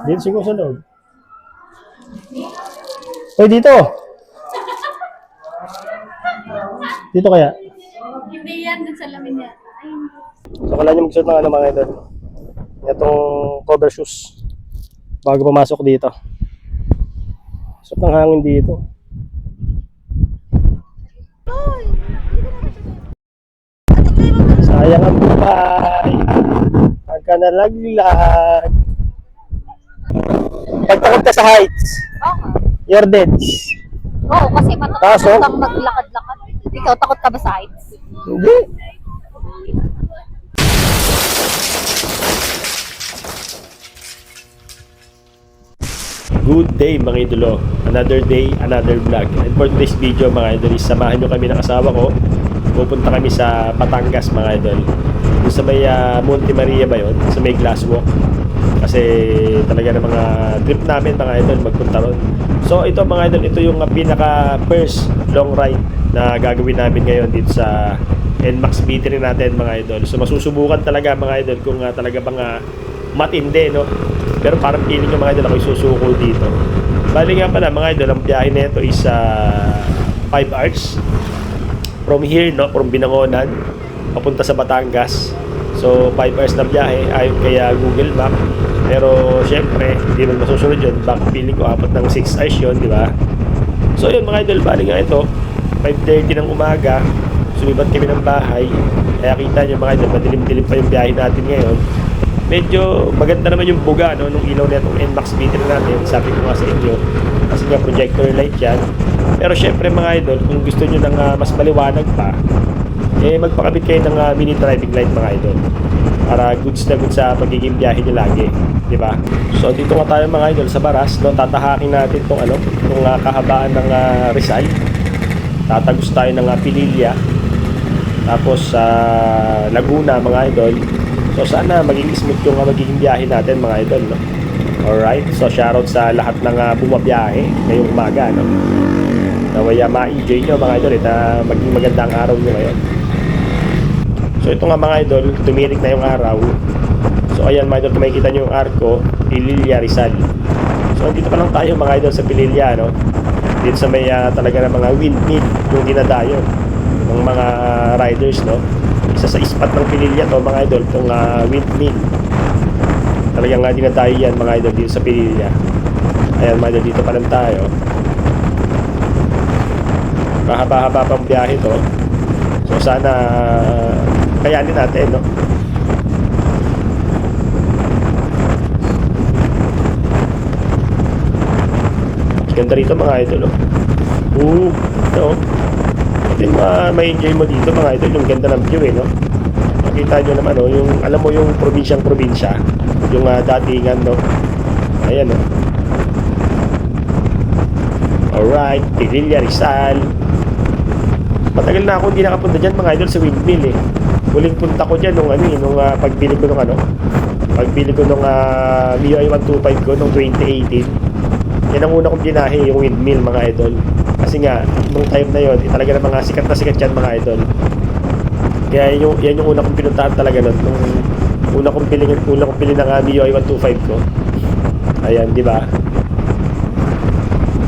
Dito siguro sa loob. Uy, dito. Dito kaya. Hindi yan, dun sa lamin niya. So, kailangan nyo magsuot ng ano mga idol. Itong cover shoes. Bago pumasok dito. Suot ng hangin dito. Sayang ang buhay. Pagka nalaglag. Pagtakot ka sa heights, Okay. you're dead. Oo, kasi matatakot Kaso? kang maglakad-lakad. Ikaw, takot ka ba sa heights? Hindi. Good day mga idolo. Another day, another vlog. And for today's video mga idol, samahan nyo kami ng asawa ko. Pupunta kami sa Batangas mga idol. Doon sa may Monte Maria ba yun? Sa may Glasswalk. Kasi talaga ng mga trip namin mga idol magpunta ron. So ito mga idol, ito yung pinaka first long ride na gagawin namin ngayon dito sa NMAX Metering natin mga idol. So masusubukan talaga mga idol kung talaga bang matindi, no? Pero parang feeling nyo mga idol ako'y susuko dito. Bali nga pala mga idol, ang biyahe na ito is 5 hours from here, no? From Binangonan papunta sa Batangas. So 5 hours na biyahe ayon kay Google Map. Pero syempre hindi man masusunod yun. Back feeling ko apat ng 6 hours yun, di ba? So yun mga idol, bali nga ito 5:30 ng umaga. Sumibat kami ng bahay. Kaya kita nyo mga idol, madilim-dilim pa yung biyahe natin ngayon. Medyo maganda naman yung buga, no, nung ilaw na itong NMAX meter natin. Sabi ko nga sa inyo, kasi nga projector light yan. Pero syempre mga idol, kung gusto nyo ng mas maliwanag pa, magpakabit kayo ng mini driving light mga idol, para goods na goods sa pagiging biyahe nyo lagi, di ba? So dito nga tayo mga idol sa Baras, no, tatahakin natin itong kahabaan ng Rizal. Tatagos tayo ng Pililla, tapos sa Laguna mga idol. So sana maging smooth yung magiging biyahe natin mga idol, no? Alright, so shoutout sa lahat ng bumabiyahe ngayong umaga, no? Nawaya ma-enjoy nyo mga idol na maging magandang araw nyo ngayon. So ito nga mga idol, tumirik na yung araw. So ayan mga idol, kung makikita nyo yung arko, Pililla, Rizal. So dito pa lang tayo mga idol sa Pililla, no? Dito sa may talaga ng mga windmill yung dinadayo ng mga riders, no? Isa sa spot ng Pililla to mga idol, itong windmill. Talagang dinadayo yan mga idol dito sa Pililla. Ayan mga idol, dito pa lang tayo. Mahaba-haba pang biyahe to. So sana kayanin natin, no? Ganda rito mga idol, no? Ito, ito yung ma-enjoy mo dito mga idol, yung ganda ng view, no? Makita nyo naman, no? Yung, alam mo yung probinsyang-probinsya, yung datingan, no? Ayan, no? Alright, Pililla, Rizal. Matagal na ako hindi nakapunta dyan mga idol sa windmill, eh. Huling punta ko dyan nung pagbili ko nung pagbili ko nung MIUI 125 ko nung 2018. Yan ang una kong binahe, yung windmill mga idol. Kasi nga, nung time na yun, talaga na mga sikat na sikat yan mga idol. Kaya yan yung una kong pinuntahan talaga nun. Nung una kong pili ng MIUI 125 ko. Ayan, di ba?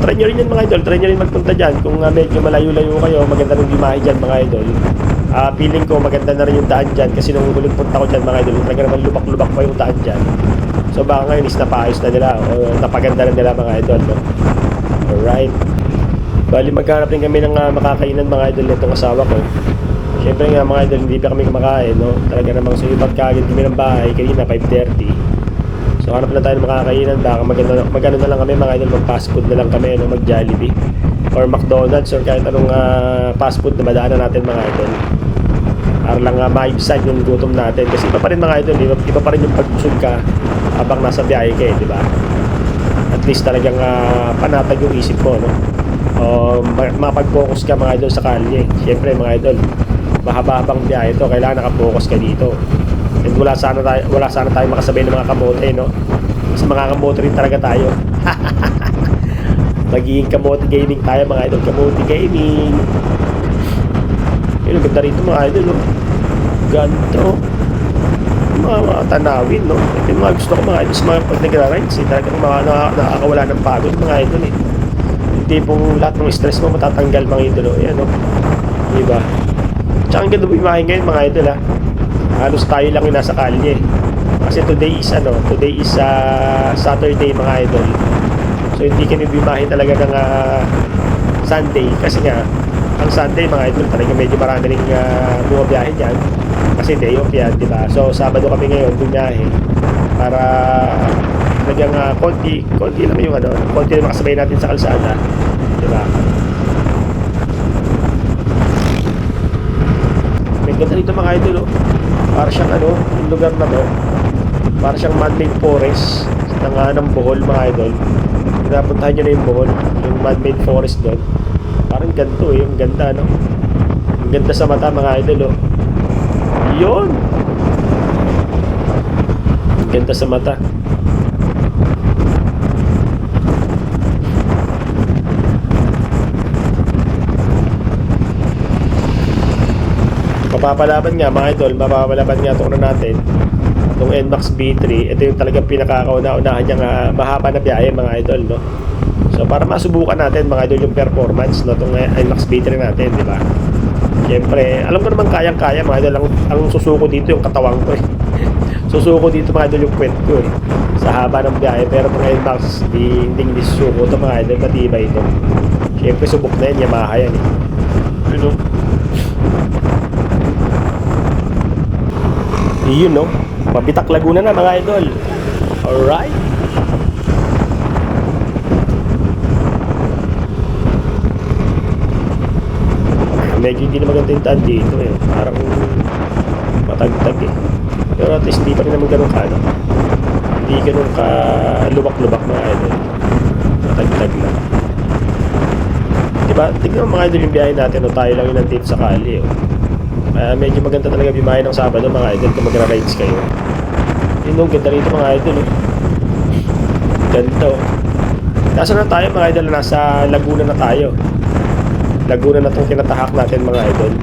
Try nyo rin yan mga idol, try nyo rin magpunta dyan. Kung medyo malayo-layo kayo, maganda rin bimahe dyan mga idol. Feeling ko maganda na rin yung daan dyan. Kasi nung huling punta ko dyan mga idol, talaga naman lubak-lubak pa yung daan dyan. So baka ngayon is napaayos na nila o napaganda na nila mga idol, no? Alright. Bali maghanap din kami ng makakainan mga idol nitong asawa ko. Siyempre nga mga idol, hindi pa kami kumakain, no? Talaga namang sumipat kaagad kami ng bahay kanina 5:30. So hanap na tayo ng makakainan. Baka magano na lang kami mga idol, mag fast food na lang kami, no? Mag Jollibee or McDonald's or kahit anong fast food na madaanan natin mga idol, para lang maibsan yung gutom natin. Kasi iba pa rin mga idol, iba pa rin yung pagbusog ka habang nasa biyahe ka, di ba? At least talagang panatag yung isip mo, no? O mapag-focus ka mga idol sa kalye. Siyempre mga idol, mahaba-habang biyahe ito, kailangan naka-focus ka dito. And wala sana tayo makasabay ng mga kamote, no? Kasi mga kamote rin talaga tayo. Magiging kamote gaming tayo mga idol, kamote gaming. Yun, ganda rito mga idol, no? Ganto. mga tanawin, no? Ito yung mga gusto ko mga idol sa mga pag nagra-rides, eh. Talagang mga nakakawala ng pagod mga idol, eh. Hindi pong lahat ng stress mo matatanggal mga idol, oh. Ayan, no? Diba? Tsaka ang ganda bumimahin ngayon mga idol, ha? Halos tayo lang yung nasa kalye, eh. Kasi today is Saturday mga idol. So hindi kami bimahin talaga ng Sunday kasi nga ang Sunday mga idol talaga medyo marami ring bumabiyahe dyan kasi day off yan, di ba? So Sabado kami ngayon bumiyahe para talagang konti lang yung konti lang makasabay natin sa kalsada, di ba? May ganda dito mga idol, oh. Para siyang yung lugar na to, para siyang man-made forest ng Bohol mga idol. Pinapuntahan nyo na yung Bohol, yung man-made forest doon. Parang ganito eh, yung ganda, no? Ang ganda sa mata mga idol, oh. Yun! Ang ganda sa mata. Mapapalaban nga mga idol, mapapalaban nga ito natin itong NMAX B3. Ito yung talagang pinakakauna-unahan niyang mahaba na biyahe mga idol, no? So para masubukan natin mga idol yung performance, no, itong NMAX B3 natin, di ba? Siyempre, alam ko naman kayang-kaya mga idol. Ang susuko dito yung katawang ko, eh. Susuko dito mga idol yung kwet ko, eh, sa haba ng biyahe. Pero itong NMAX hindi susuko ito mga idol, matibay ito. Siyempre subok na yan, Yamaha yan, eh. Ano? Yun, no? Pabitak Laguna na mga idol. Alright. Medyo hindi na maganda yung daan dito, eh. Parang matagtag, eh. Pero at least hindi pa rin naman ganun ka, no? Hindi ganun ka lubak-lubak mga idol. Matagtag lang. Diba? Tignan mo mga idol yung biyahe natin, no? Tayo lang yun nandito sa kali, oh. Medyo maganda talaga bimahe ng Sabado mga idol kung magra-rides kayo. Yun, no, ganda rito mga idol, oh. Ganda, oh. Nasa na tayo mga idol? Nasa Laguna na tayo. Laguna na itong tinatahak natin mga idol.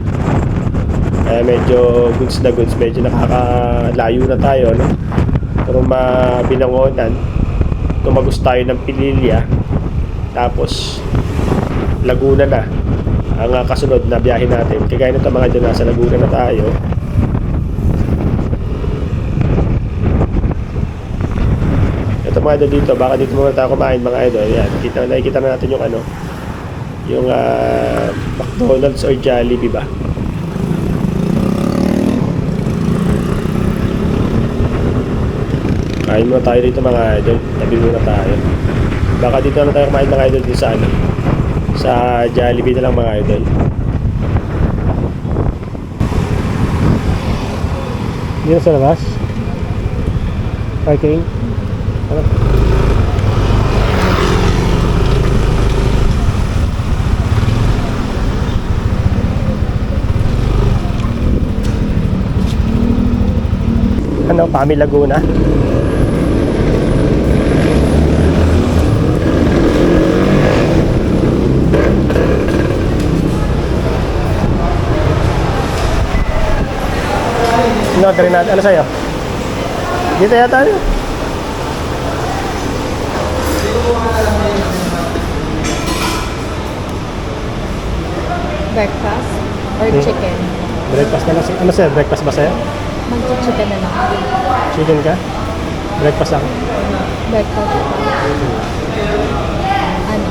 Medyo goods na goods, medyo nakakalayo na tayo, no? Pero mabinangonan, tumagos tayo ng Pililya, tapos Laguna na ang kasunod na biyahe natin. Kagaya nito mga idol, nasa Laguna na tayo. Ito mga idol dito, baka dito muna tayo kumain mga idol. Yan, nakikita na natin yung yung McDonald's or Jollibee ba. Kain muna tayo dito mga idol. Tabi muna tayo. Baka dito na tayo kumain mga idol dito sa sa Jollibee na lang mga idol. Dito sa labas parking. Pami Laguna. Orderin natin. Ano sa'yo? Dito yata ano? Breakfast or chicken? Breakfast na lang. Ano sa'yo? Breakfast ba sa'yo? Mag-chicken na lang. Chicken ka? Breakfast lang. Breakfast. Ano?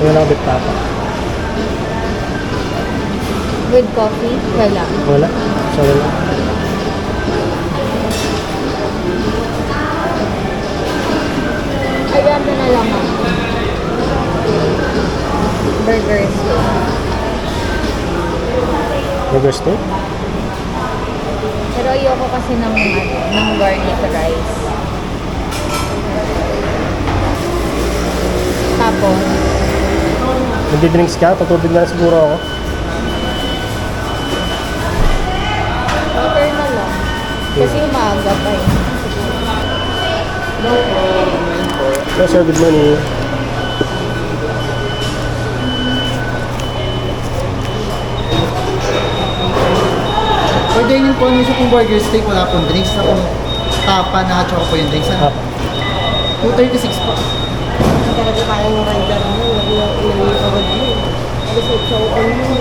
Ano lang bit papa? With coffee? Wala. Wala. So wala. Ayan na lang ako. Burger steak. Burger steak? Pero ayoko kasi ng garlic rice. Tapos, Nagdi-drinks ka? Patubig na lang siguro ako. water na lang. Kasi umaga pa eh. Hello sir, good morning. Pwede ganyan po, ano siya kung burger steak, wala pong drinks. Na kung tapa na choco po yung drinks. Ano? 236 po. Talaga kaya ng rider mo, nag-iipagod mo. Kasi choco mo.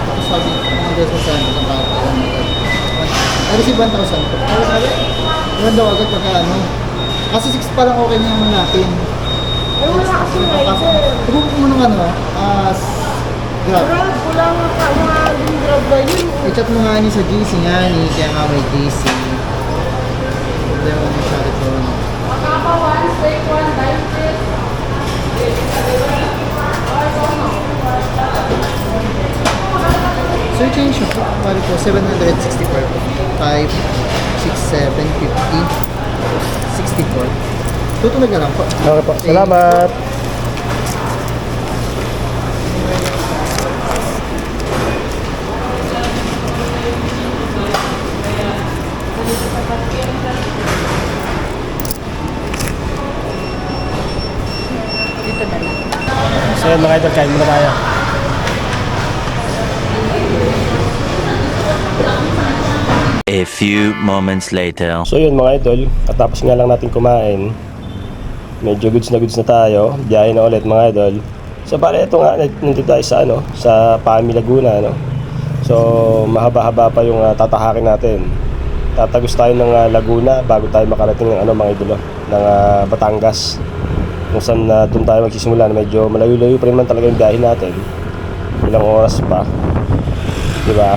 Tapos sabi, mga girls sa saan, ang bawat ko lang agad. I-receive 1,000 po. Ano sabi? 1 daw agad pagka ano. Kasi 6 pa lang okay na naman natin. Ay, wala kasi rider. Tubukin mo ng ano, grab. Grab, wala nga ka, mga yung grab ba yun? I-chat mo nga ni sa GC nga ni, kaya nga may GC. Problema mo siya ito. Sir, change siya po. Pari po, 764 po. 5, 6, 7, 50, 64. Tutunog na lang po. Okay po. Salamat. Dito na lang. So yun mga idol, kain muna tayo. A few moments later. So yun mga idol, katapos nga lang natin kumain. Medyo goods na tayo. Biyahe na ulit mga idol. So bale ito nga, nandito tayo sa sa Pami Laguna So mahaba-haba pa yung tatahakin natin. Tatagos tayo ng Laguna bago tayo makarating ng mga idol ng Batangas. Kung saan doon tayo magsisimula na medyo malayo-layo pa rin man talaga yung biyahe natin. Ilang oras pa. Diba?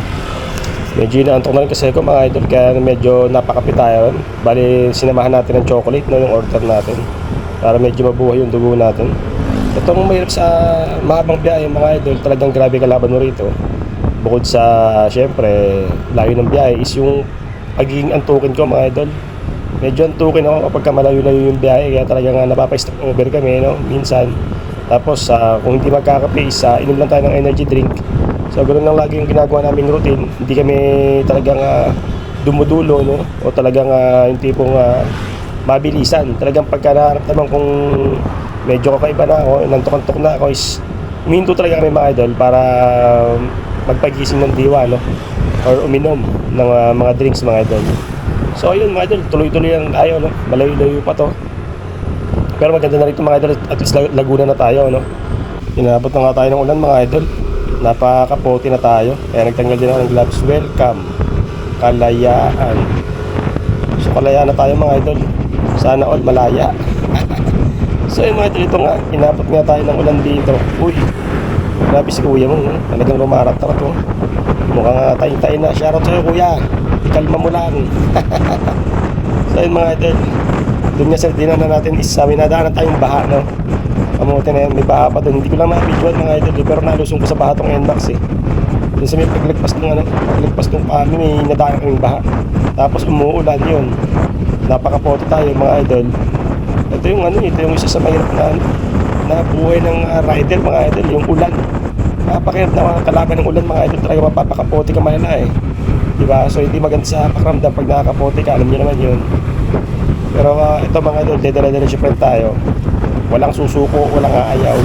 Medyo inaantok na rin kasi ako mga idol, kaya medyo napakapit tayo. Bali sinamahan natin ng chocolate yung order natin para medyo mabuhay yung dugo natin. Itong mahirap sa mahabang biyahe mga idol, talagang grabe kalaban mo rito. Bukod sa syempre layo ng biyahe is yung pagiging antukin ko mga idol. Medyo antukin ako kapag malayo-layo yung biyahe, kaya talagang napapa-stop over kami minsan. Tapos kung hindi magkakape is inom lang tayo ng energy drink. So ganoon lang lagi yung ginagawa naming routine. Hindi kami talagang dumudulo o talagang yung tipong mabilisan. Talagang pagka nararamdaman kong medyo kakaiba na ako, nantok-antok na ako is uminto talaga kami mga idol para magpagising ng diwa or uminom ng mga drinks mga idol. So ayun mga idol, tuloy-tuloy lang tayo malayo-layo pa to. Pero maganda na rito mga idol, at least Laguna na tayo Inabot na nga tayo ng ulan mga idol. Napakaputi na tayo. Kaya nagtanggal din ako ng gloves. Welcome Kalayaan. So Kalayaan na tayo mga idol. Sana all malaya. So yun mga idol, ito nga, inabot nga tayo ng ulan dito. Uy, grabe si kuya mo, talagang rumarap-tarap to. Mukhang tayo-tayo na. Shoutout sa'yo kuya, ikalma mo lang. So yun mga idol, doon nga sa dinan na natin is minadaanan tayong baha Kamuti na yan, may baha pa doon. Hindi ko lang na-visual mga idol pero nalusong ko sa baha tong NMAX Doon sa may paglagpas ng Pami, may nadaan kaming baha. Tapos umuulan yun. Napakapoto tayo mga idol. Ito yung isa sa mahirap na buhay ng rider mga idol, yung ulan. Napakahirap na kalaban ng ulan mga idol, talaga mapapakapote ka malala diba? So hindi maganda sa pakiramdam pag nakakapote ka, alam niyo naman yun. Pero ito mga idol, dedala-diretso pa rin tayo. Walang susuko, walang aayaw.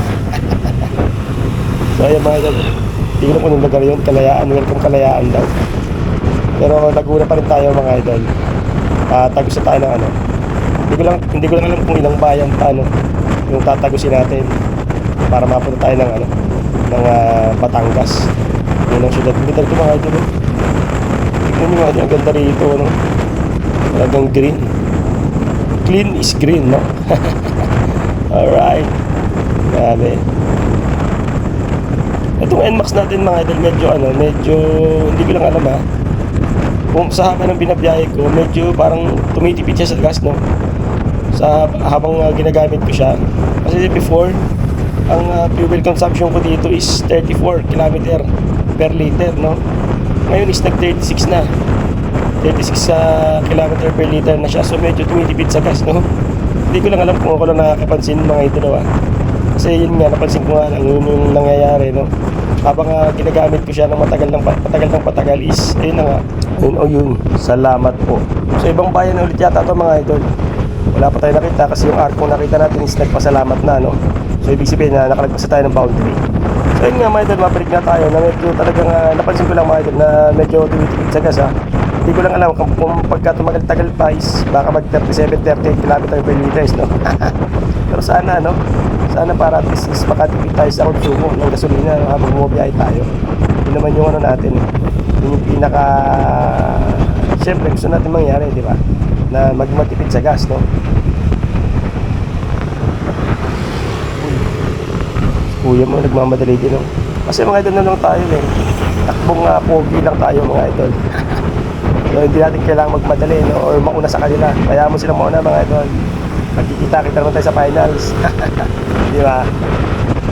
So ayun mga idol, hindi ko lang kung lugar yun, Kalayaan, welcome Kalayaan daw. Pero Laguna pa rin tayo mga idol. Tagos na tayo ng hindi ko lang alam kung ilang bayan pa yung tatagusin natin para mapunta tayo ng Batangas. Yun ang syudad. Ang ganda rito mga idol. Tignan nyo mga idol, ang ganda rito talagang green. Clean is green Alright. Grabe. Itong NMAX natin mga idol, medyo hindi ko lang alam kung sa haba ng binabiyahe ko, medyo parang tumitipid siya sa gas sa habang ginagamit ko siya. Kasi before, ang fuel consumption ko dito is 34 km per liter Ngayon is nag 36 na. 36 km per liter na siya. So medyo tumitipid sa gas Hindi ko lang alam kung ako lang nakakapansin mga idol Kasi yun nga, napansin ko nga lang yun yung nangyayari habang ginagamit ko siya ng patagal is ayun na nga. Yun. Salamat po. So ibang bayan na ulit yata ito mga idol. Wala pa tayo nakita kasi yung arc kung nakita natin is nagpasalamat na So ibig sabihin na nakalagpas tayo ng boundary. So So yun nga mga idol, mabalik na tayo na medyo talagang napansin ko lang mga idol na medyo tumitipid sa gas ha. Hindi ko lang alam kung pagka tumagal-tagal pa is baka mag 37-38 km per liters, no? Pero sana, no? Sana para at least is makatipid tayo sa konsumo ng gasolina habang bumabiyahe tayo. Yun naman yung ano natin, yun yung pinaka... Siyempre gusto natin mangyari, di ba? Na magmatipid sa gas, no? Kuya mo, nagmamadali din, no? Kasi mga idol na lang tayo, eh. Takbong pogi lang tayo, mga idol. So, hindi natin kailangan magmadali, no? Or mauna sa kanila. Kaya mo silang mauna, mga idol. Magkikita-kita naman tayo sa finals. Di ba?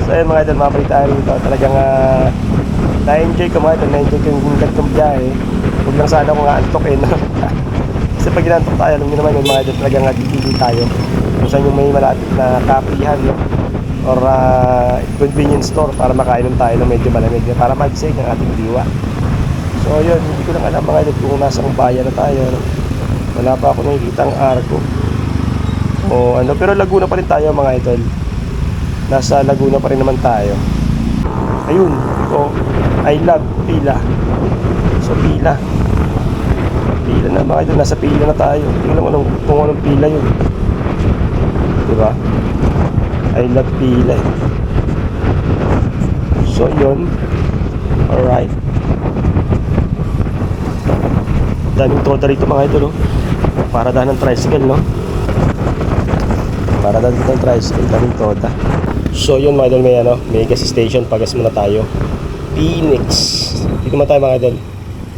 So, yun, mga idol, mabalik tayo rito. Talagang na-enjoy ko, mga idol. Na-enjoy ko yung ganitong biyahe. Huwag lang sana kung antok, eh, no? Kasi pag inantok tayo, alam nyo naman yun, mga idol, talagang nagpipili tayo. Kung saan yung may malapit na kapihan, no? Or convenience store para makainom tayo ng medyo malamig para mag-save ng ating diwa. So yun, hindi ko lang alam mga idol kung nasa bayan na tayo, no? Wala pa ako nakikita ang Arco o ano, pero Laguna pa rin tayo mga idol. Nasa Laguna pa rin naman tayo. Ayun, I love pila. So pila na mga idol, nasa pila na tayo. Hindi ko lang kung anong pila yun, diba? I love pila. So yun. Alright. Daming toda rito mga idol, oh. Paradahan ng tricycle, no? Paradahan dito ng tricycle, daming toda. So yun mga idol, may gas station. Pagas muna tayo. Phoenix. Dito muna tayo mga idol.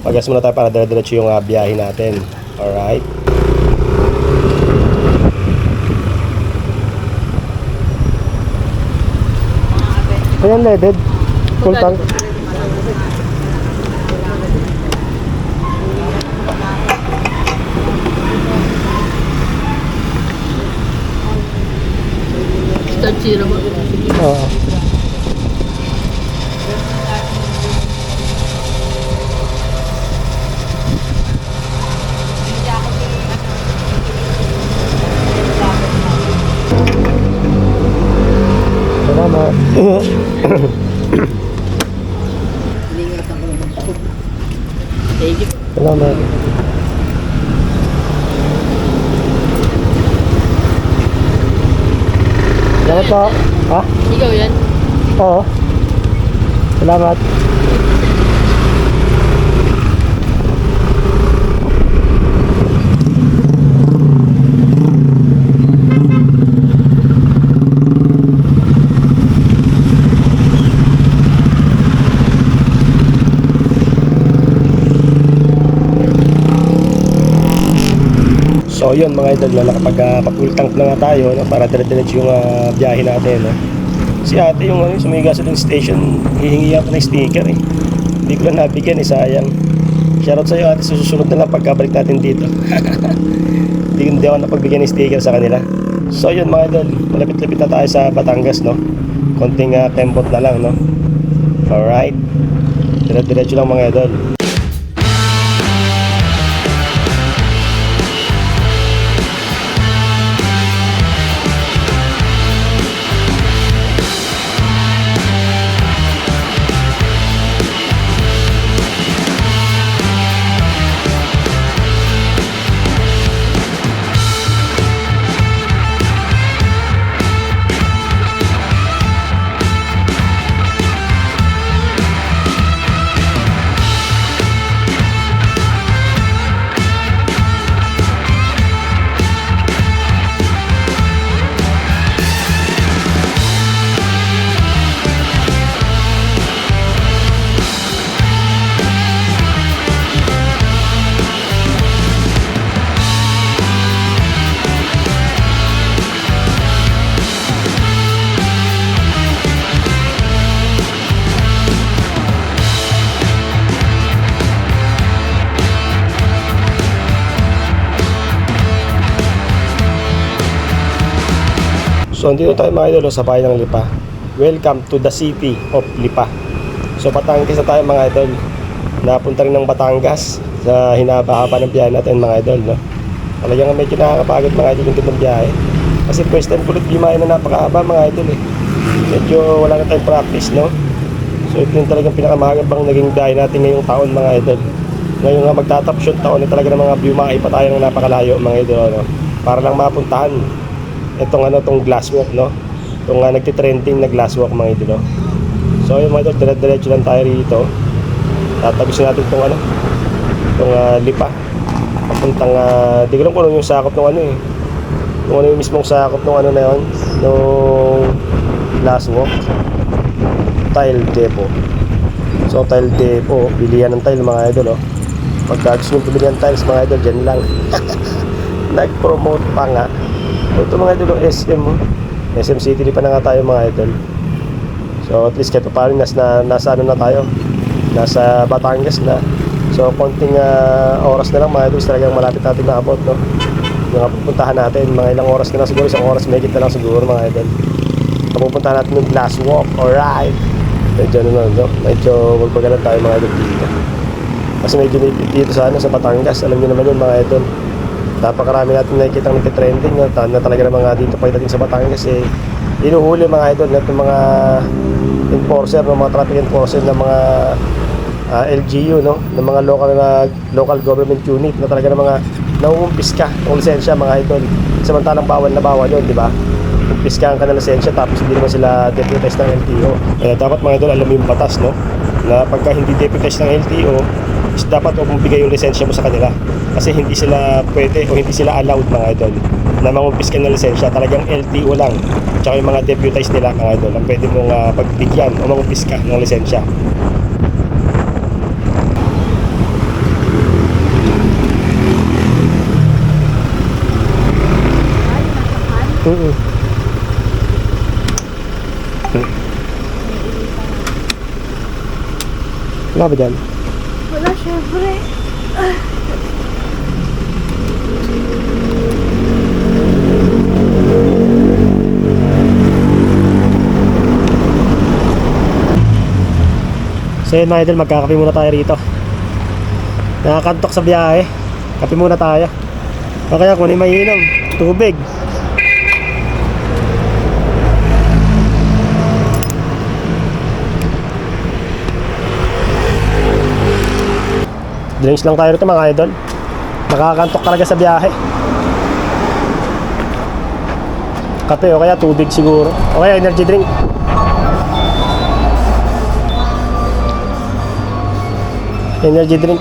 Pagas muna tayo para dire-diretso yung biyahe natin. Alright. Ayan, leaded. Full tank. Start zero ba? Oo. Salamat. Iningatan ko naman ako. Thank you. Salamat. Salamat po. Ha? Ikaw yan? Oo. Salamat. So yun mga idol, nakapag-full tank na nga tayo, no, para dire-diretso yung biyahe natin, no. Si ate yung sa may gasoline station, hihingi ako ng sticker, eh. Hindi ko lang nabigyan, sayang. Shoutout sa iyo ate, susunod na lang pagkabalik natin dito. Hindi ako napagbigyan ng sticker sa kanila. So yun mga idol, malapit-lapit na tayo sa Batangas, no. Konting kembot na lang, no. Alright, dire-diretso lang mga idol. So andito tayo mga idol sa bayan ng Lipa. Welcome to the city of Lipa. So Batangas na tayo mga idol. Napunta rin ng Batangas sa hinaba-haba ng biyahe natin mga idol, no? Talagang medyo nakakapagod mga idol yung ganitong biyahe. Kasi first time ko ulit biyahe na napakahaba mga idol, eh. Medyo wala na tayong practice, no? So ito yung talagang pinakamahagabang naging biyahe natin ngayong taon mga idol. Ngayon nga magtatapos yung taon na talaga ng mga biyahe pa tayo ng napakalayo mga idol, ano? Para lang mapuntahan itong tong glasswalk, no? Itong nagtitrending na glasswalk mga idol, no? So ayun mga idol, dire-diretso lang tayo rito. Tatabisin natin itong itong lipa papuntang di ko lang kung ano yung sakop ng kung ano yung mismong sakop ng na yun, nung glasswalk. Tile depot. So tile depot, bilihan ng tile mga idol, pagka gusto nyo bumili ng tiles mga idol, dyan lang. Nag-promote pa nga ito mga idol, SM City pa na nga tayo mga idol. So at least kahit pa paano nasa na tayo, nasa Batangas na. So konting oras na lang mga idol, talagang malapit natin maabot, no? Yung pupuntahan natin, mga ilang oras na lang siguro, isang oras medyo na lang siguro mga idol. Pupuntahan natin yung glasswalk. Alright, medyo magpagalan tayo mga idol dito. Kasi medyo dito sa Batangas, alam niyo naman yun mga idol, napakarami natin nakikita ng trending na talaga naman nga dito pagdating sa Batangas inuhuli mga idol ng mga enforcer, ng mga traffic enforcer ng mga LGU, no, ng mga local government unit na talaga ng mga nauumpiska ng lisensya mga idol, samantalang bawal na bawal yun, di ba? Umpiskahan ka ng lisensya tapos hindi naman sila deputize ng LTO. Kaya dapat mga idol alam mo yung batas, no, na pagka hindi deputize ng LTO is dapat huwag mong bigay yung lisensya mo sa kanila, kasi hindi sila pwede o hindi sila allowed mga idol na mangumpiska ng lisensya. Talagang LTO lang tsaka yung mga deputize nila mga idol ang pwede mong pagbigyan o mangumpiska ng lisensya. Wala ba dyan? Wala, syempre. So yun mga idol, magkakape muna tayo rito. Nakakantok sa biyahe, kape muna tayo. O kaya kung ano yung mainom, tubig. Drinks lang tayo rito mga idol. Nakakantok talaga sa biyahe. Kape o kaya tubig siguro, o kaya energy drink. Energy drink.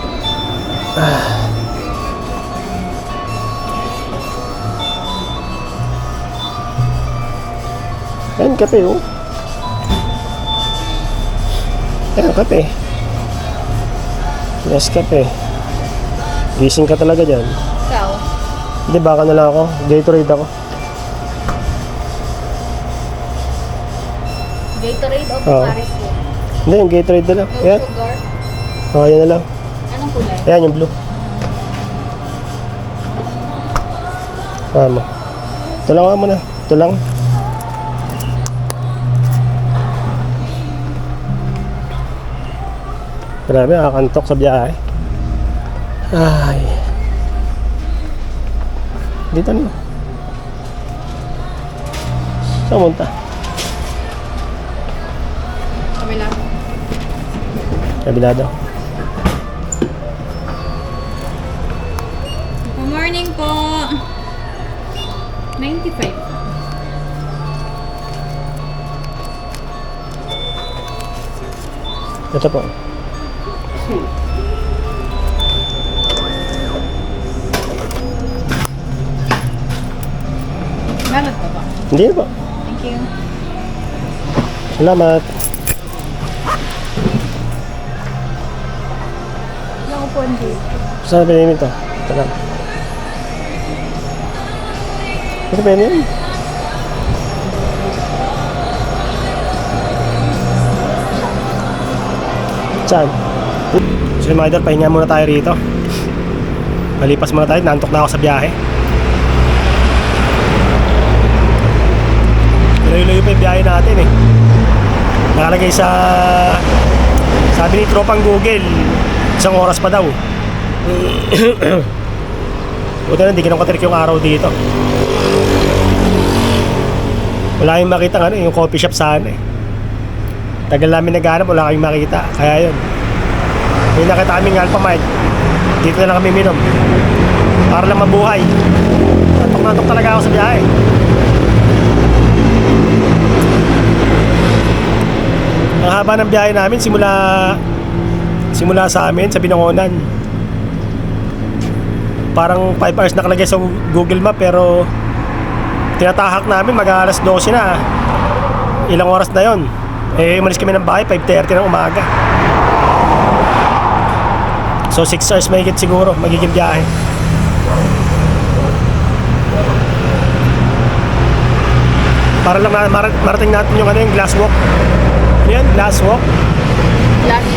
Ayan, kape oh. Ayan, kape. Yes, kape. Gising ka talaga dyan. Ikaw? Hindi, baka na lang ako. Gatorade ako. Gatorade o Oo. Paris yun? Hindi, yung Gatorade na lang. No Ayan. sugar? Oh, yan na lang. Anong kulay? Ayan, yung blue. Tama. Ito lang mo na. Ito lang. Grabe, nakakantok sa biyahe. Ay. Dito na. Saan munta? Kabila. Kabila daw. Good morning po. 95. Ito po. Balot pa ba? Hindi po. Thank you. Salamat. Nakupon dito. Saan pinili ito? Ito lang. Ito pwede yun. Saan? So mga idol, pahinga muna tayo rito. Malipas muna tayo, nantok na ako sa biyahe. Layo-layo pa yung biyahe natin eh. Nakalagay sa, sabi ni tropang Google, 1 oras pa daw. Buti na, hindi kinakatrick yung araw dito. Wala yung makita yung coffee shop saan eh. Tagal namin naghanap, wala kaming makita. Kaya yun. May nakita kaming Alpha Mart. Dito na lang kami minom. Para lang mabuhay. Natok na tok talaga ako sa biyahe. Ang haba ng biyahe namin simula sa amin sa Binangonan. Parang 5 hours nakalagay sa Google Map pero tinatahak namin mag-alas 12 na. Ilang oras na yon? Umalis kami ng bahay 5:30 ng umaga. So 6 hours mahigit siguro magiging biyahe. Para lang marating natin yung yung glass walk. Ano yan? Glass walk? Last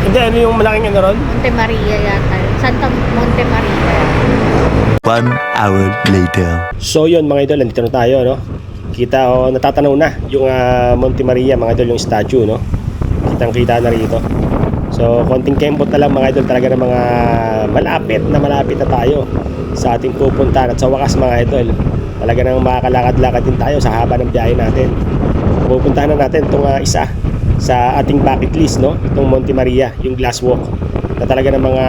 Hindi, ano yung malaking ron? Monte Maria yata. Santa Monte Maria. 1 hour later. So yun mga idol, nandito na tayo, no? Kita natatanaw na yung Monte Maria, mga idol, yung statue, no? Kitang-kita na rito. So konting kempot na lang mga idol, talaga ng mga malapit na tayo sa ating pupuntahan. At sa wakas mga idol, talaga nang makakalakad-lakad din tayo sa haba ng biyahe natin. Pupuntahan na natin itong isa sa ating bucket list, no? Itong Monte Maria, yung glass walk na talaga ng mga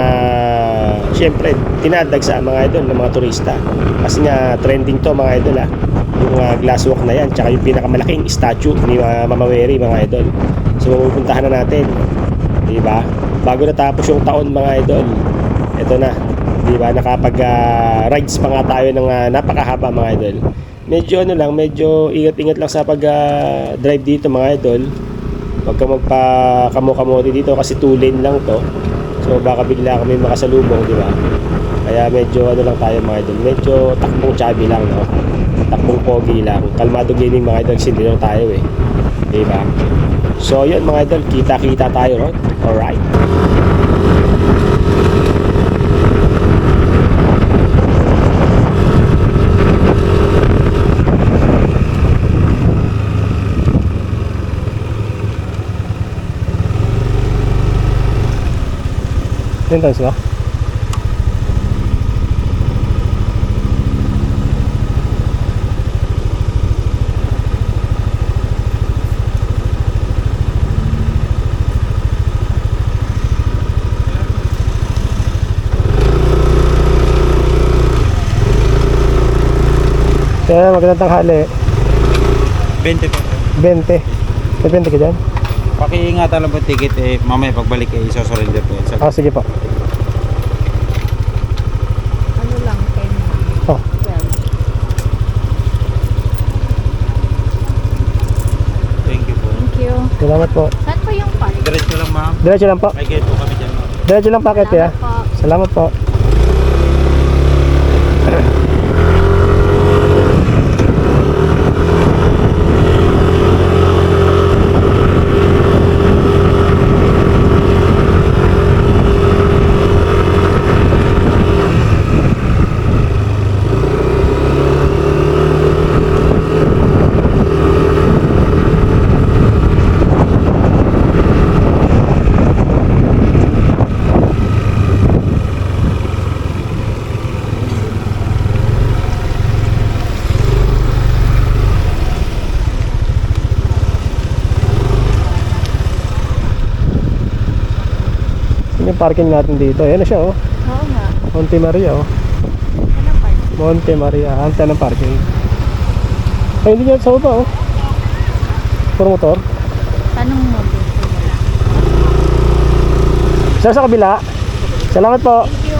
syempre tinadag sa mga idol ng mga turista kasi nga trending to mga idol yung glass walk na yan, tsaka yung pinakamalaking statue ni Mama Mary mga idol. So pupuntahan na natin, diba? Bago natapos yung taon mga idol, eto na, diba? Nakapag rides pa nga tayo ng napakahaba mga idol. Medyo medyo ingat-ingat lang sa pag drive dito mga idol. Huwag ka magpa-kamo-kamote dito kasi 2 lane lang to. So baka bigla kami makasalubong, di ba? Kaya medyo lang tayo mga idol. Medyo takbong chubby lang, no? Takbong pogi lang. Kalmado gaming mga idol, hindi lang tayo eh. Di ba? So yun mga idol, kita-kita tayo ron. Alright. Entonces va. Kaya magandang tanghali. 20 po. 20. May 20 ka dyan? Pakiingatan lang po ticket mamaya pagbalik isosurrender po yan. Ah, sige po. Ano lang, 10. Oh. 12. Thank you po. Thank you. Salamat po. Saan po yung park? Diretso lang ma'am. Diretso lang po. May gate po kami dyan ma'am. Diretso lang packet ya. Salamat po. Salamat po. Yung parking natin dito. Ayan na siya, oh. Oo nga. Monte Maria, oh. Anong park? Monte Maria. Hanta ng parking. Ay, hindi niya sa baba, oh. Puro motor. Tanong mo dito. Siya sa kabila. Salamat po. Thank you.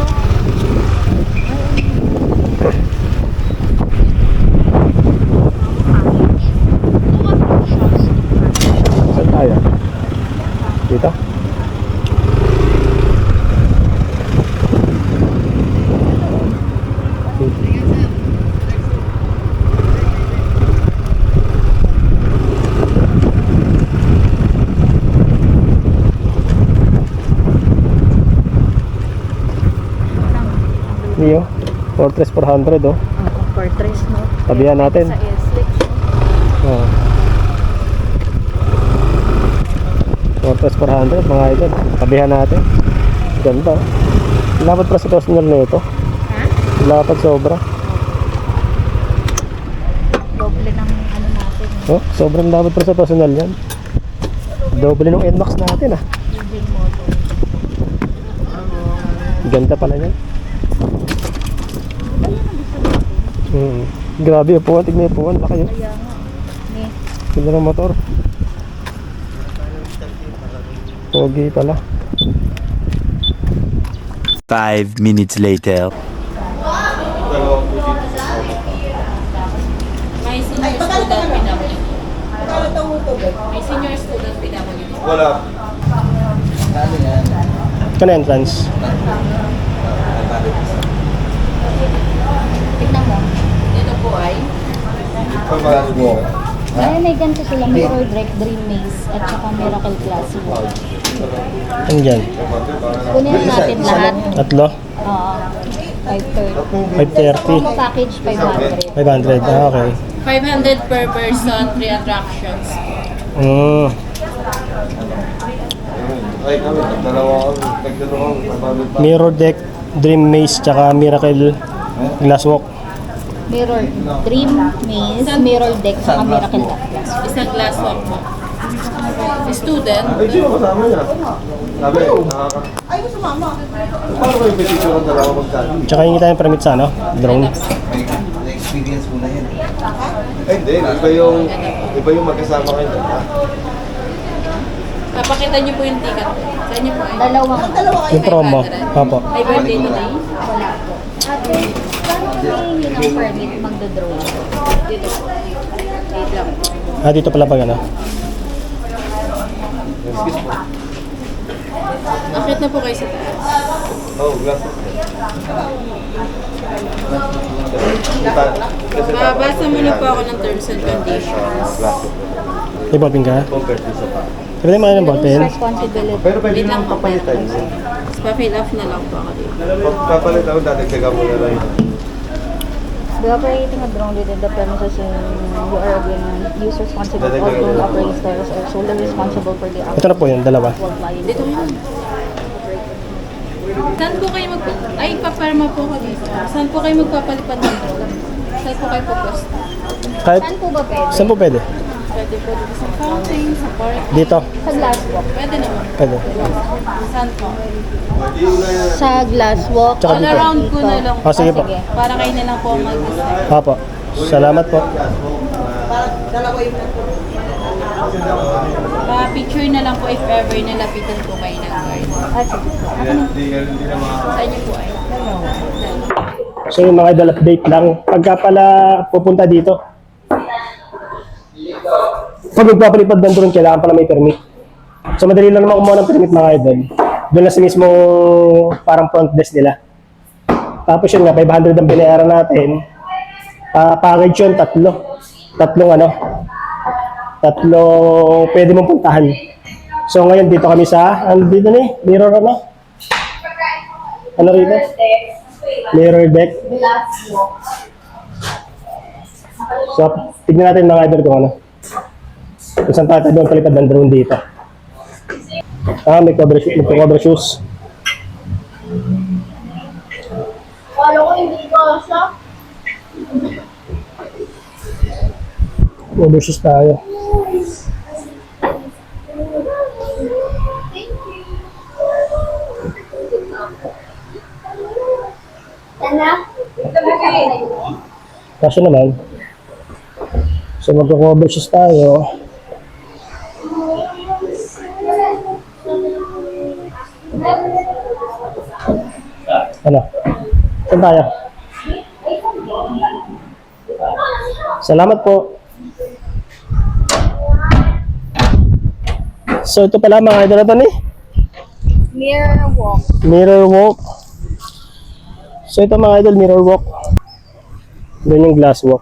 Saan tayo? Dito? Niyo, Fortress 400, oh. Fortress, no? Tabihan natin. Sa S-Lex. Oh. Fortress 400, mga idol. Tabihan natin. Ganda. Lapad pa sa personal na ito. Ha? Lapad sobra. Doble ng ano natin. Oh, sobrang lapad pa sa personal yan. Doble ng NMAX natin ah. Ganda pala yan. Grabe, upuan. Tignan yung upuan. Laki yun. Kaya nga. Ni. Ganda ng motor. Pogi pala. 5 minutes later. May senior student PW. May senior student PW. Kano entrance? Tignan mo. Dito po ay Ngayon may ganito sila. Mirror Dream Maze at saka Miracle Class. Ano dyan? Kunin natin lahat. Tatlo? Oo. 530. 530. Promo package 500. 500. Ah, okay. 500 per person, 3 attractions. Mirror Deck, Dream Maze, tsaka Miracle Glass Walk. Mirror Dream Maze, Mirror Deck, saka Miracle Class. Isang glass walk po. Student, Tsaka hingi tayong permit sa ano? Drone. Na-experience mo na yan. Hindi, iba yung magkasama kayo. papakita niyo po yung ticket. Sa inyo po ay Yung promo. Opo. may birthday today. Wala po. Ate, paano humingi ng permit magdodrone? Dito po. Wait lang. Ah, dito pala pag ano? Akit na po kayo sa taas. Oh, glass. Babasa muna po ako ng terms and conditions. May ballpen ka? Compared to sa pa. Pwede mo kayo ng ballpen? Responsibility. Pero pwede Wait lang naman po. papalitan. Pa-fill off na lang po ako dito. Papalit ako dati, teka mo na lang. The operating a drone within the premises you are given use responsible all drone operators are solely responsible for the Ito na po yun, dalawa. flying. Dito yun. Saan po kayo ay paparma po ko dito. Saan po kayo magpapalipad ng drone? Saan po kayo pupost? Kahit, Saan po ba pwede? saan po pwede? Pwede po dito sa fountain, sa park. Dito. Sa glass walk. Pwede naman. Pwede. Saan po? Sa glass walk. Tsaka All dito. around ko na lang. Ah, sige po. Para kayo na lang po mag-decide. Opo. Salamat po. Pa-picture na lang po if ever nalapitan po kayo ng guard. Ah, sige po. Sa inyo po ay. So yung mga idol update lang. Pagka pala pupunta dito, pag magpapalipad ng drone, kailangan pala may permit. So madali lang naman kumuha ng permit mga idol. Doon na sa mismo parang front desk nila. Tapos yun nga, 500 ang binayaran natin. Package yun, tatlong pwede mong puntahan. So ngayon dito kami sa, dito ni, mirror ano? Ano rito? Mirror deck. So, tignan natin mga idol kung ano. Kung saan tayo doon palipad ng drone dito. May cover shoes. Cover shoes tayo. Kasi naman. So magko-cover shoes tayo. Ano? Saan tayo? Salamat po. So ito pala mga idol na to ni Mirror walk. Mirror walk. So ito mga idol, mirror walk. Doon yung glass walk.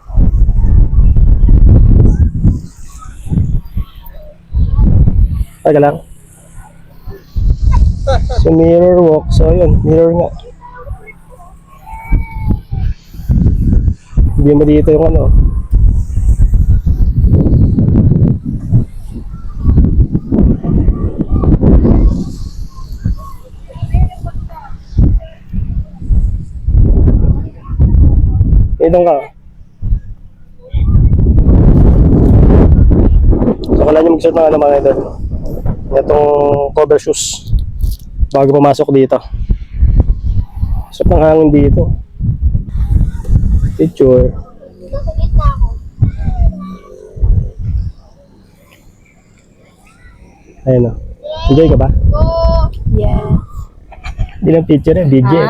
Taga lang. So mirror walk. So yun, mirror nga. Hindi mo dito yung ano. Itong ka. So kailan yung mag-start ng ano mga idol. Itong cover shoes bago pumasok dito. So pang hangin dito. Picture. Ayun o. Enjoy ka ba? Yes. Hindi lang picture eh, video.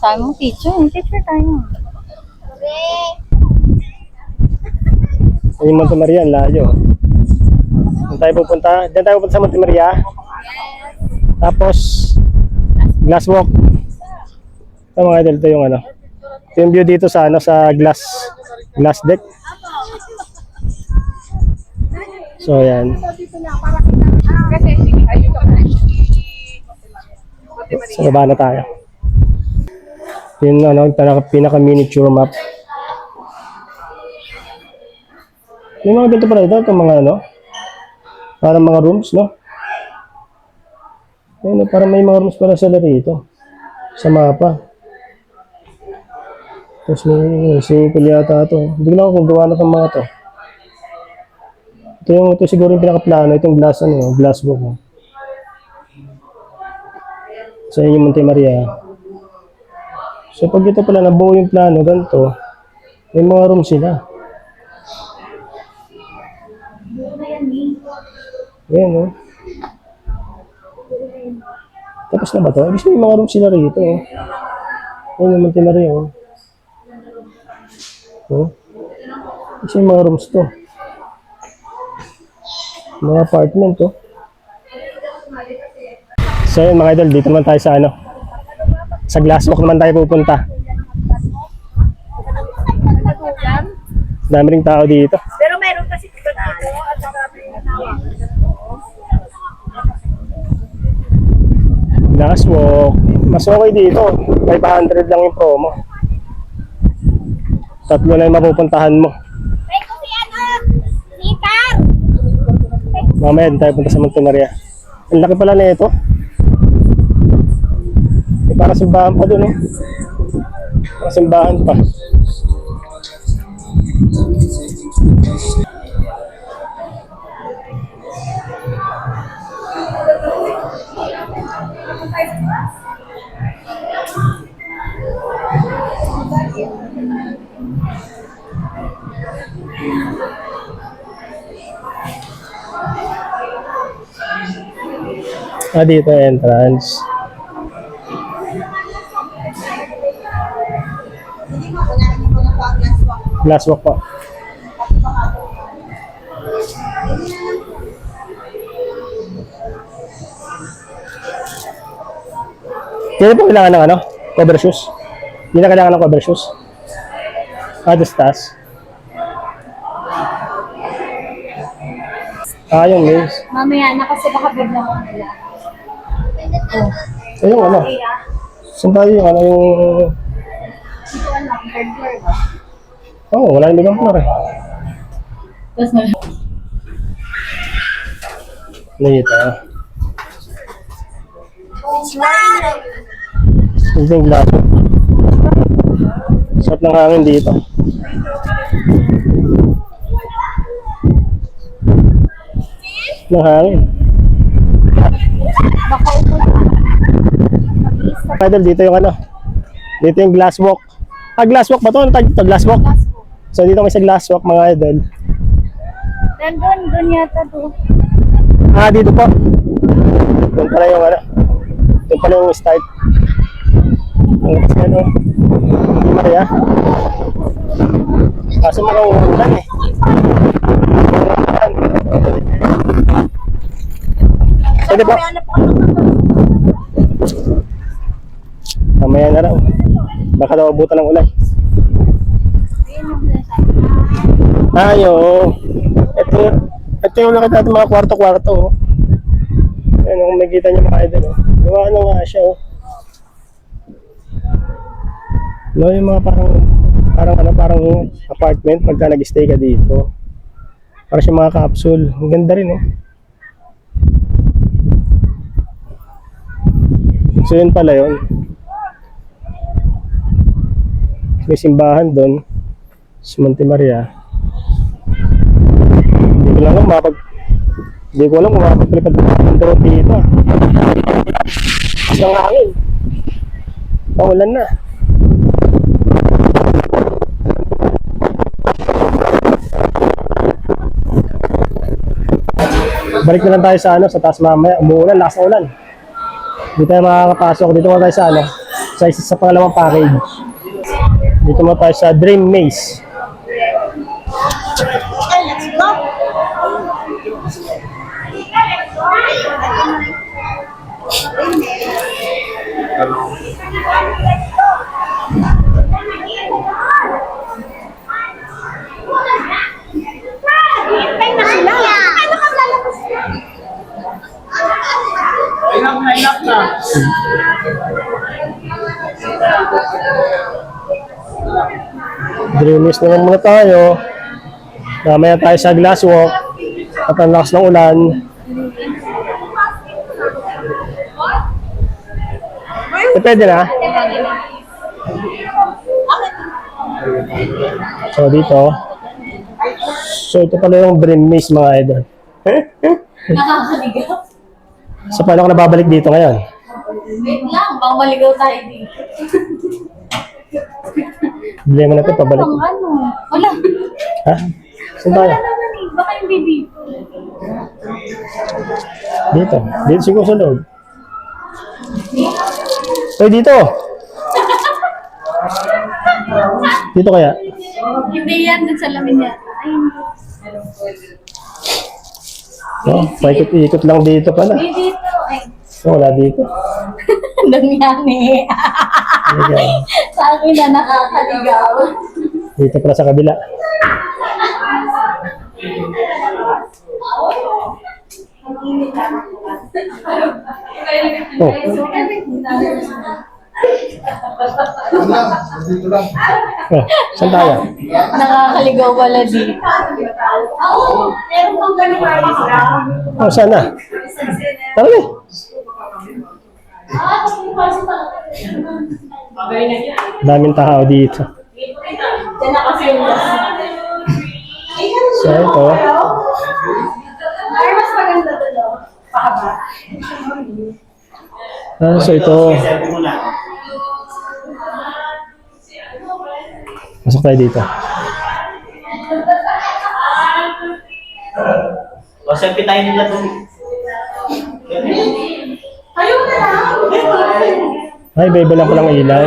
Sabi mo picture. Picture tayo. Yung Monte Maria, ang layo. Diyan tayo pupunta sa Monte Maria. Tapos, glass walk. Ito mga idol, ito yung ano. Ito yung view dito sa ano, sa glass deck. So, ayan. Sa baba na tayo. Yun ano, pinaka miniature map. May mga ganito pala ito, itong mga ano, parang mga rooms, no? Ayun, parang may mga rooms pala sila rito, sa mapa. Tapos may simple yata ito. Hindi ko lang kung gawa na itong mga to. Ito siguro yung pinakaplano, itong glass, ano, glass book. No? Sa inyo Monte Maria. So pag ito pala nabuo yung plano, ganito, may mga rooms sila. Ayan, no? Tapos na ba ito? Ibig sabihin, mga rooms sila rito, oh. Ayan yung Monte Maria, oh. Oh. Ibig sabihin, mga rooms to. Mga apartment, oh. So, yun, mga idol, dito naman tayo sa ano. Sa glass walk naman tayo pupunta. Dami ring tao dito. Pero meron kasi dito at Glass walk. Mas okay dito. 500 lang yung promo. 3 na yung mapupuntahan mo. Mamaya din tayo punta sa Monte Maria. Ang laki pala na ito. May para simbahan pa dun, eh. Para simbahan pa. Dito entrance. Glass walk po. Hindi po kailangan ng ano? Cover shoes? Hindi na kailangan ng cover shoes? Just taas. Yung maze. Mamaya na kasi baka bigla mo nila. Yung ano? Saan tayo yung ano yung... wala yung bigang floor eh. Tapos na. Dito. Ito yung glass. Sarap ng hangin dito. Ng hangin. Idol, dito yung ano. Dito yung glass walk. Glass walk ba ito? Ano tag ito? Glass walk? So dito kami sa glass walk mga idol. Doon yata to. Dito po. Doon pala yung ano. Doon pala yung start. Kasi ano. Hindi Maria. Kaso mukhang ulan eh. Pwede po. Mamaya na raw. Baka daw abutan ng ulan. Ito yung nakita natin mga kwarto-kwarto. Oh. Ayan, kung makikita nyo mga idol. Oh. Gawa na nga siya. Oh. No, yung mga parang apartment pagka nag-stay ka dito. Para siya mga capsule. Ang ganda rin eh. So yun pala yun. May simbahan doon sa Monte Maria. Hindi ko lang Hindi ko alam kung makapagpalipad ng drone dito. Isang hangin. Paulan na. Balik na lang tayo sa sa taas mamaya. Umuulan, lakas ng ulan. Hindi tayo makakapasok. Dito muna tayo sa pangalawang package. Dito muna tayo sa Dream Maze. Okay, let's go! Hintay na sila! Ano ka lalabas? Dream Maze naman muna tayo. Mamaya tayo sa glass walk. At ang lakas ng ulan. Pwede na. So dito. So ito pala yung Dream Maze mga idol. Nakakaligaw. So paano ka nababalik dito ngayon? Wait lang, baka maligaw tayo dito. Bili mo na ito, pabalik. Ano? Wala. Ha? Saan tayo? Naman eh, baka hindi dito. Dito. Dito siguro sa loob. Ay, dito! Dito kaya? Hindi yan, dun sa lamin niya. Ay, Oh, paikot-ikot lang dito pala. hindi dito. Ay, Oh, wala dito. nangyari. Sa akin na nakakaligaw. Dito pala sa kabila. Oh. Dito lang. Oh, saan tayo? Nakakaligaw pala dito. Oh, saan na? Tara na. Daming tao dito. Diyan na kasi yung So, ito. Ay, mas maganda doon. Pahaba. So, ito. Pasok tayo dito. O, selfie tayo nila doon. Ayun na lang. Ay, iba lang palang ilaw.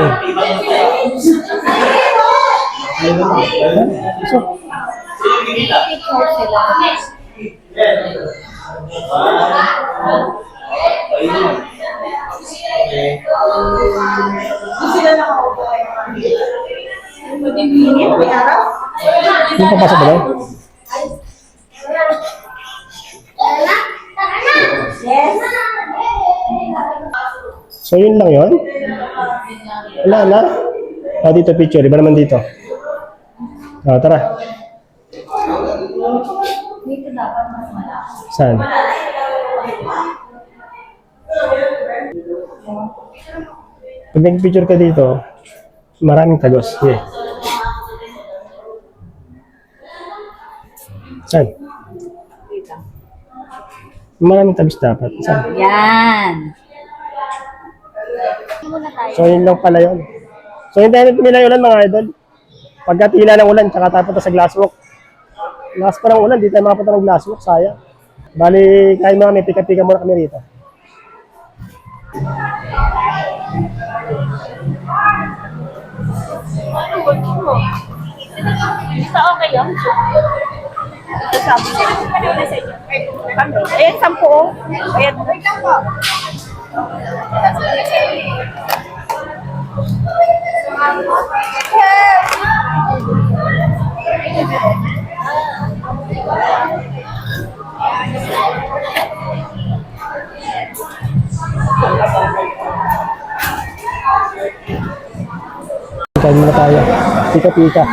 So, Picture sila. yung papasok ba lang? So, yun lang yun? Wala na? Oh, dito picture. Iba naman dito. Oh, tara. Dito dapat mas malaki. Saan? Pag nag-picture ka dito, maraming tagos. Yeah. Saan? Maraming tagos dapat. Saan? Yan. So, yun lang pala yun. So, hintayin natin nila yung ulan mga idol. Pagka tila ng ulan, tsaka tayo punta sa glasswalk. Lakas pa ng ulan, di tayo makapunta ng glasswalk, sayang. Bali, kain mga may pika-pika muna kami rito. Isa okay yan? Sabi ko, ano na sa inyo? Ayan, 10. Ayan. Wait lang po. Kain muna tayo. Pika-pika.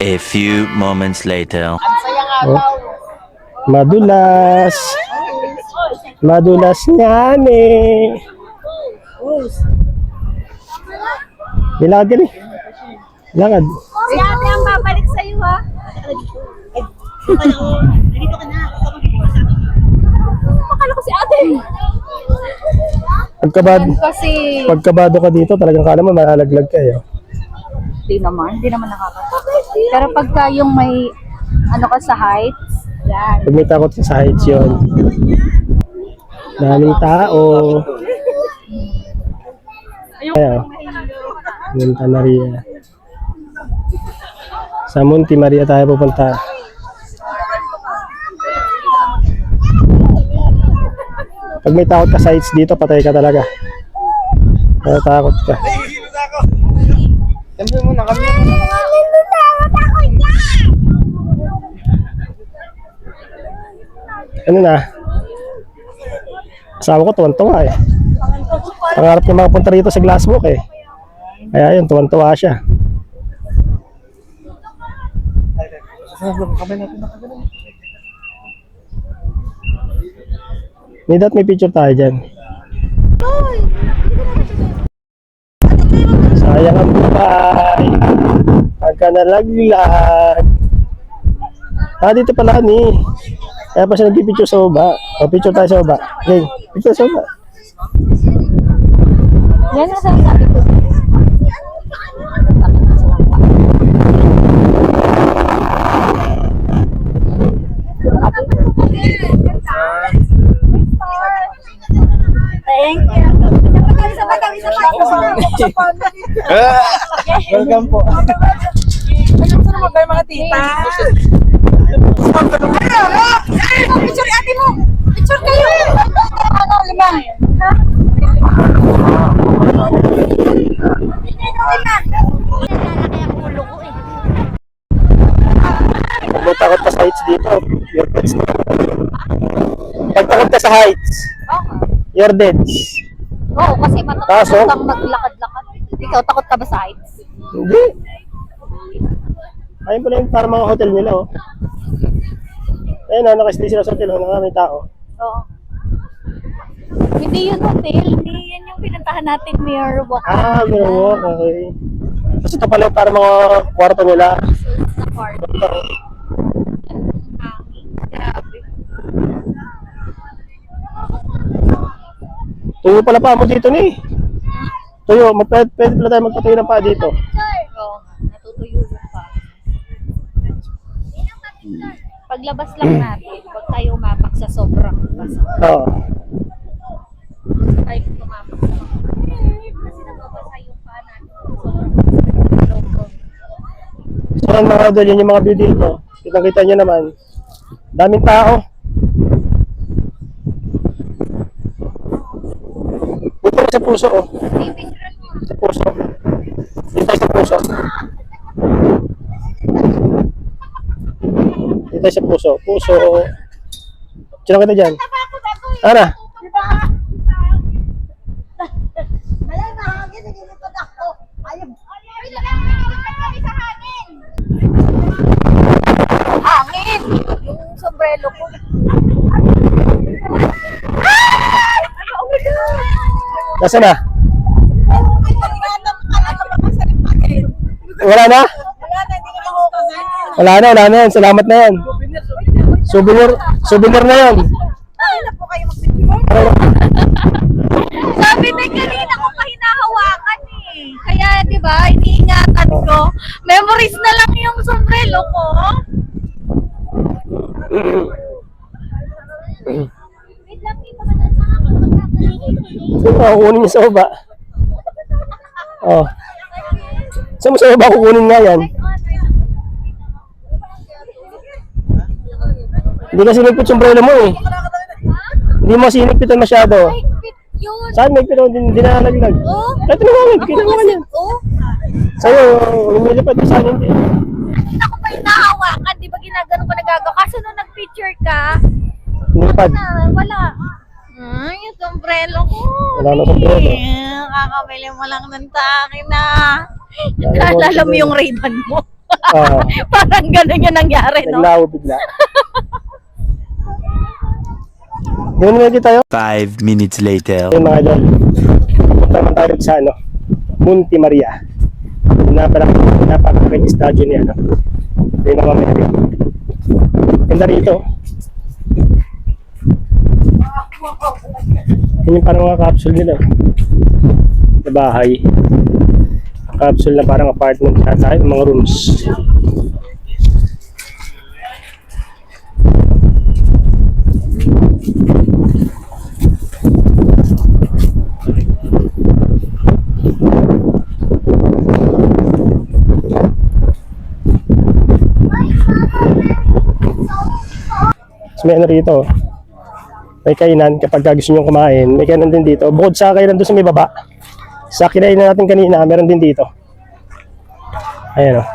A few moments later. Oh. Madulas. Madulas nga ni. Nilakad yan eh. Lakad. Si ate ang babalik sa'yo, ha? Akala ko si ate. Kasi, Pagkabado ka dito, talagang kala mo malalaglag ka eh. di naman nakakatakot. Pero pagka yung may, ano ka sa heights, yan. Pag may takot ka sa heights yun. Daming tao. Ayan. Santa Maria. Sa Monte Maria tayo pupunta. Pag may takot ka sa heights dito, patay ka talaga. Kaya takot ka. Siyempre muna kami. Ano na? Asawa ko tuwan-tuwa eh. Pangarap niya makapunta rito sa Glassbook eh. Kaya yun, tuwan-tuwa siya. May picture tayo dyan. Sayang ang buhay. Pagka nalaglag. Dito pala ni. Kaya pa siya nagpipicture sa baba. O, picture tayo sa baba. Okay, picture sa baba. Yan ang sasabi ko. Thank you. Welcome po. Picture ate mo. Picture kayo. Ano, limang. Pag may takot ka sa heights dito, you're dead. Pag takot ka sa heights, you're dead. Oo, kasi Kaso? matatakot kang maglakad-lakad. Ikaw, takot ka ba sa heights? Hindi. Ayun pala yung parang mga hotel nila, oh. Ayun, nakastay sila sa hotel, oh, may tao. Oo. Hindi yun hotel, hindi yan yung pinuntahan natin, Mirror Walk. Meron, okay. Kasi ito pala yung parang mga kwarto nila. Sa park. Grabe. Tuyo pala pa mo dito ni. Tuyo, pwede pala tayo magpatuyo ng paa dito. Oo, natutuyo yung pa. Paglabas lang natin, huwag tayo umapak sa sobrang basa. Oo. Tayo tumapak sa kasi nababasa yung paa natin. Sobrang So, ang mga idol, yun yung mga view dito. Kitang-kita nyo naman. Daming tao. Dito sa puso, oh. Sa puso. Dito sa puso. Dito sa puso. Puso. Sino kita dyan? Ana? Malay na hangin, nililipad ako. Ayun. hangin! Yung sombrero ko. Nasaan na? Wala na? Wala na yan. Salamat na yan. Souvenir na yan. Sabi na kanina ko pa hinahawakan eh. Kaya di ba, iniingatan ko. Memories na lang yung sombrero ko. Wait lang, hindi pa Kukunin niya sa baba. Oh. Saan mo sa baba kukunin nga yan? Hindi kasi nagpit sombrero mo eh. Hindi mo sinigpitan masyado. yun. Saan nagpit? Hindi na nalaglag. Oh? Ito na nga, ginawa niya. Oh? Sa'yo, lumilipad ka saan hindi. Ako pa hinahawakan, di ba ginagano ko nagagawa? Kaso nung nag-picture ka, Lumilipad. wala. Ay, yung sombrero ko. Wala na sombrero. Kakabili mo lang ng takin na. Wala na Naalala mo sombrero. yung Ray-Ban mo. Oo. Parang ganun yung nangyari, no? Naglaho bigla. Doon nga tayo. 5 minutes later. Yung mga idol. Punta naman tayo sa Monte Maria. napakalaking statue niya, no? Hindi na kami. Ganda rito. Yun yung parang mga capsule nila. Sa bahay. Capsule na parang apartment yata, yung mga rooms. So, may ano rito, may kainan kapag gusto nyo kumain, may kainan din dito. Bukod sa kainan doon sa may baba, sa kinain na natin kanina, meron din dito. Ayan o.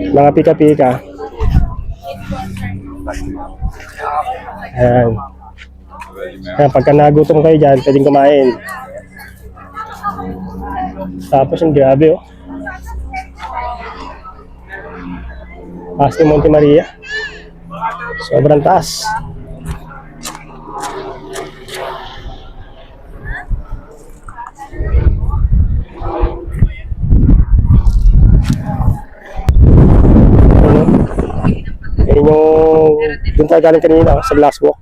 Mga pika-pika. Ayan. Ayan, pagka nagutom kayo dyan, pwedeng kumain. Tapos yung grabe oh. Taas ni Monte Maria. Sobrang taas. Ayun yung doon tayo galing kanina sa Glass Walk.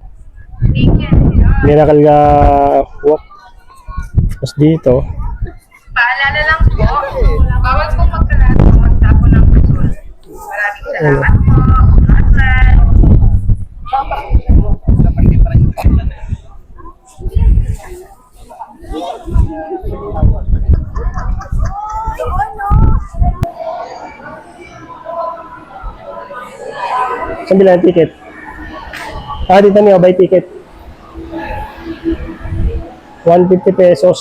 Miracle Walk. Tapos dito. Paalala lang po, bawal po magkalat o magtapon ng basura. Maraming salamat po. Saan bilang ticket? Dito niyo, buy ticket. 150 pesos.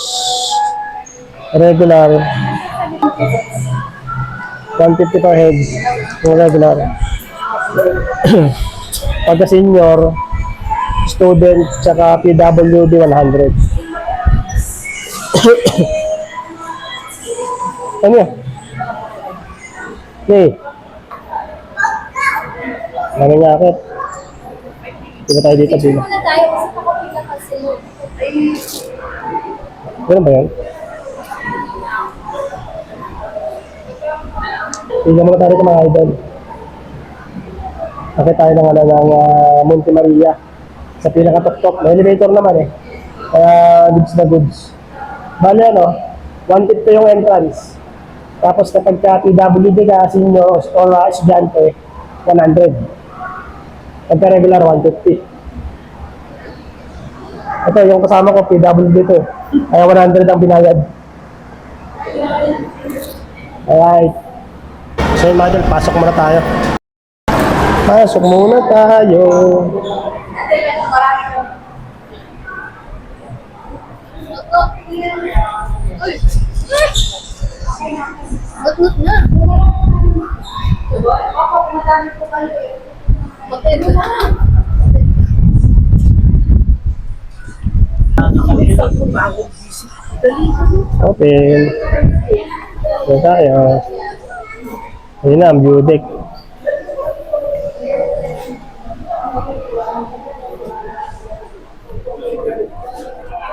Regular. 150 per head. Yung regular. Pagka senior, student, tsaka PWD 100. Ano yan? Okay. Ano nga akit? Diba tayo dito? Diba? Ganun ba yan? Tingnan muna tayo mga idol. Akit tayo ng, Monte Maria. Sa pinaka-tok-tok. May elevator naman eh. Kaya goods na goods. Bale 150 yung entrance. Tapos kapag ka PWD ka, senior or estudyante, 100. Pagka regular, 150. Ito, yung kasama ko, PWD to. Kaya 100 ang binayad. Alright. So yung model, pasok muna tayo. Pasok muna tayo. Open. Doon tayo. Ayun na, ang view deck.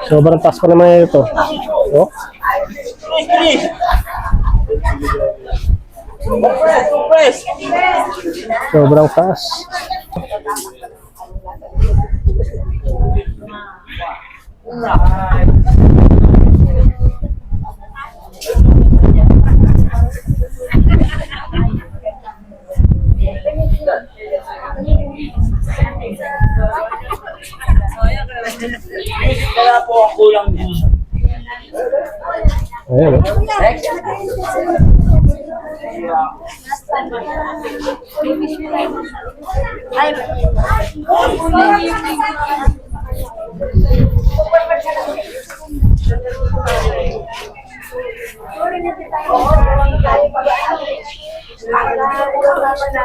Sobrang taas pa naman ito. Oh. Sobrang taas. Wala po ang kulang dito. Ayan.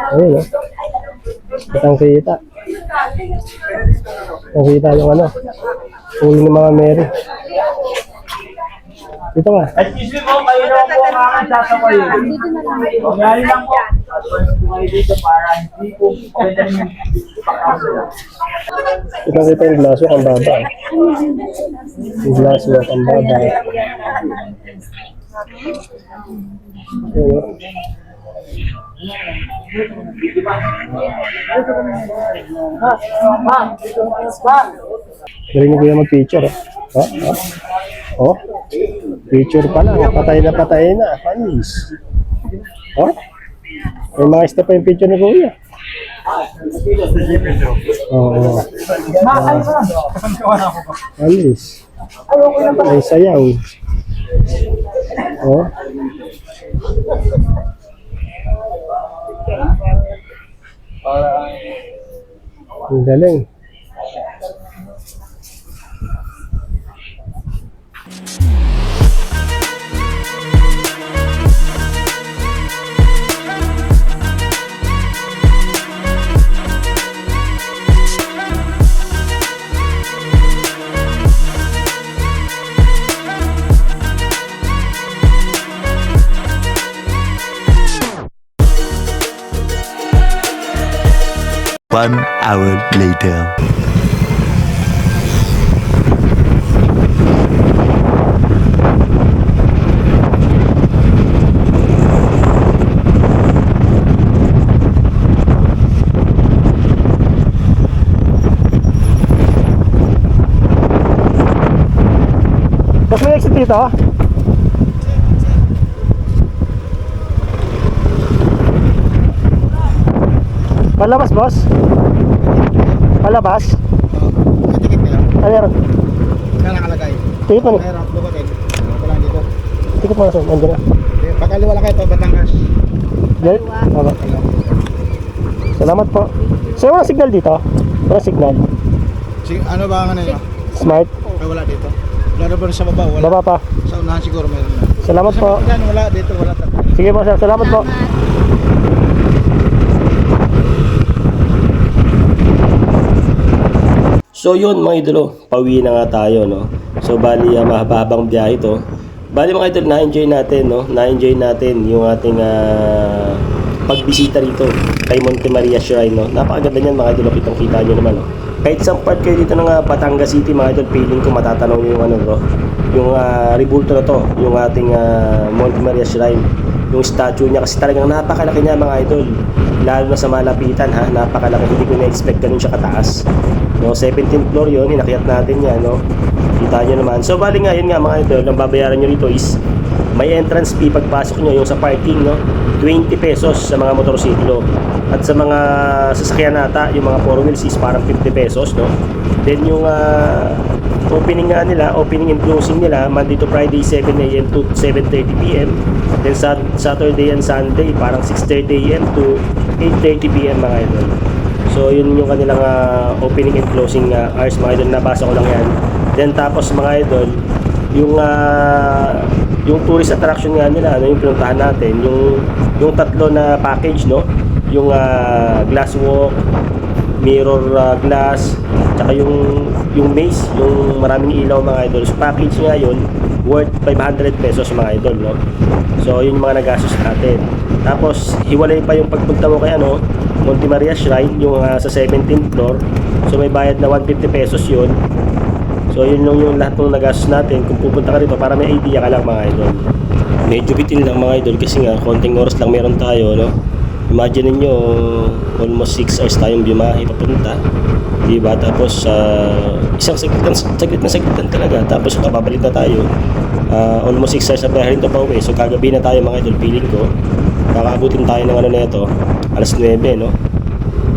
Ayun, kitang-kita. Kitang-kita yung ulo ni mga Mary. Dito nga. Excuse me po, kayo na po ang makakasasabay. Ngayon lang po. Advance po kayo dito para hindi po pwede rin yung Kitang-kita yung glass walk, ang baba. Yung glass walk, ang baba. Galing mo kuya mag-picture. Oh. Picture pa lang. Patay na. Panis. Oh. May mga step pa yung picture ni kuya. Oo. Panis. Ay sayaw. Oh. Ang galing. One hour later. Boss, may exit dito? Palabas, boss? Palabas? Tikit kayo. Ano yan? Kaya nakalagay. Tikit mo. Mayroon, lukotin. Ito lang dito. Tikit mo na sa nandiyan na. Pagkaliwa lang kayo ito, Batangas. Diyan? Baba. Salamat po. Sa'yo walang signal dito? Walang signal. Ano ba ang ano yun? Smart? Ay, wala dito. Wala na ba sa baba? Wala. Baba pa. Sa unahan siguro mayroon na. Salamat po. Yan, wala dito, wala. Sige po sir, salamat po. So yun mga idolo, pauwi na nga tayo, no. So bali mahaba-habang biyahe to. Bali mga idol, na-enjoy natin, no. Na-enjoy natin yung ating pagbisita rito kay Monte Maria Shrine, no. Napakaganda niyan mga idol, kitang-kita niyo naman, no. Kahit isang part kayo dito ng Batangas City mga idol, feeling ko matatanaw niyo yung ano, bro. Yung rebulto na to, yung ating Monte Maria Shrine. Yung statue niya kasi talagang napakalaki niya mga idol. Lalo na sa malapitan ha, napakalaki, hindi ko na-expect ganun siya kataas. No, 17th floor yun, inakyat natin yan, no. Kita nyo naman. So bali nga, yun nga mga idol, ang babayaran nyo rito is may entrance fee pagpasok nyo, yung sa parking, no, 20 pesos sa mga motorsiklo. At sa mga sasakyan nata, yung mga 4 wheels is parang 50 pesos, no. Then yung opening nga nila, opening and closing nila, Monday to Friday 7 a.m. to 7:30 p.m. Then Saturday and Sunday parang 6:30 a.m. to 8:30 p.m. mga idol. So yun yung kanilang opening and closing hours mga idol, nabasa ko lang yan. Then tapos mga idol, yung tourist attraction nga nila, ano yung pinuntahan natin, yung tatlo na package, no, yung glass walk, mirror glass, tsaka yung maze, yung maraming ilaw mga idol. So package nga yun, worth 500 pesos mga idol, no. So yun yung mga nagastos natin. Tapos hiwalay pa yung pagpunta mo kay ano, Monte Maria Shrine, yung sa 17th floor. So may bayad na 150 pesos yun. So yun yung lahat ng nagastos natin kung pupunta ka rito, para may idea ka lang mga idol. Medyo bitin lang mga idol kasi nga konting oras lang meron tayo, no. Imagine niyo almost 6 hours tayong biyahe papunta, diba? Tapos isang saglit na talaga. Tapos babalik na tayo, almost 6 hours na biyahe rin to pa uwi. So kagabi na tayo mga idol, feeling ko kakaabutin tayo ng ano na ito, alas 9, no.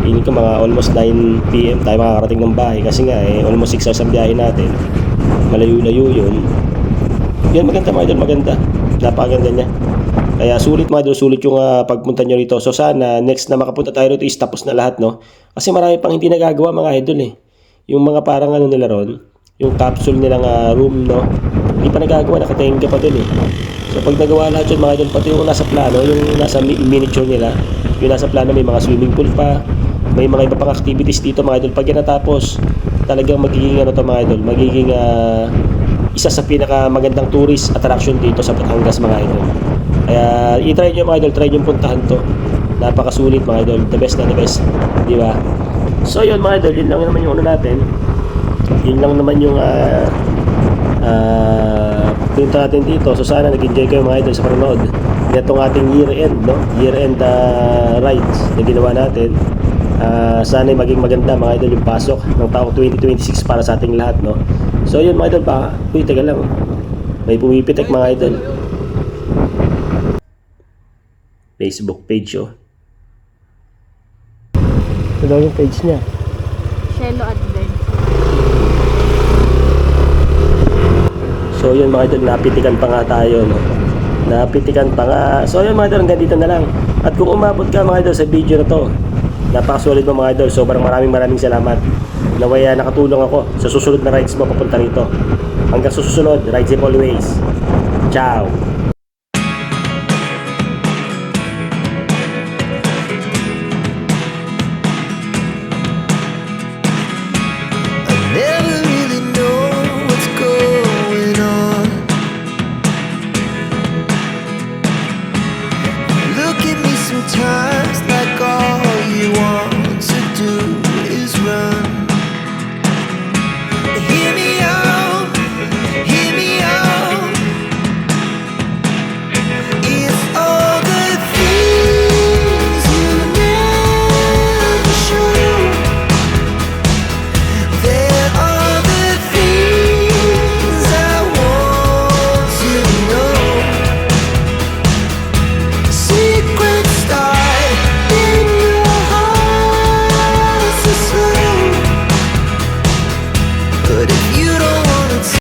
Feeling ko mga almost 9 PM tayo makakarating ng bahay kasi nga almost 6 hours ang biyahe natin, malayo-layo yun. Yun, maganda mga idol, maganda, napakaganda niya. Kaya sulit mga idol, sulit yung pagpunta nyo rito. So sana next na makapunta tayo rito is tapos na lahat, no. Kasi marami pang hindi nagagawa mga idol yung mga parang ano nila ron, yung capsule nilang room, no, hindi pa nagagawa, nakatenga pa dun So pag nagawa lahat yun mga idol, pati yung nasa plano, yung nasa miniature nila, yung nasa plano, may mga swimming pool pa, may mga iba pang activities dito mga idol. Pag yan natapos, talagang magiging ano to mga idol, magiging isa sa pinaka magandang tourist attraction dito sa Batangas mga idol. Kaya i-try nyo mga idol, try nyo puntahan to, napakasulit mga idol, the best na the best, di ba? So yun mga idol, yun lang naman yung ano natin, yun lang naman yung Punta natin dito. So sana nag-enjoy kayo mga idol sa panonood. Itong ating year-end, no? Year-end rides na ginawa natin. Sana maging maganda mga idol yung pasok ng taong 2026 para sa ating lahat, no? So yun mga idol pa. Uy, teka lang. May pumipitik mga idol. Facebook page, oh. Ito daw yung page niya. Shelo Adventure. So yun mga idol, napitikan pa nga tayo, no? Napitikan pa nga. So yun mga idol, hanggang dito na lang. At kung umabot ka mga idol sa video na to, napakasulit mo mga idol. Sobrang maraming salamat. Nawaya nakatulong ako sa susunod na rides mo papunta rito. Hanggang susunod, ride safe always. Ciao! Never really know what's going on. Look at me sometimes.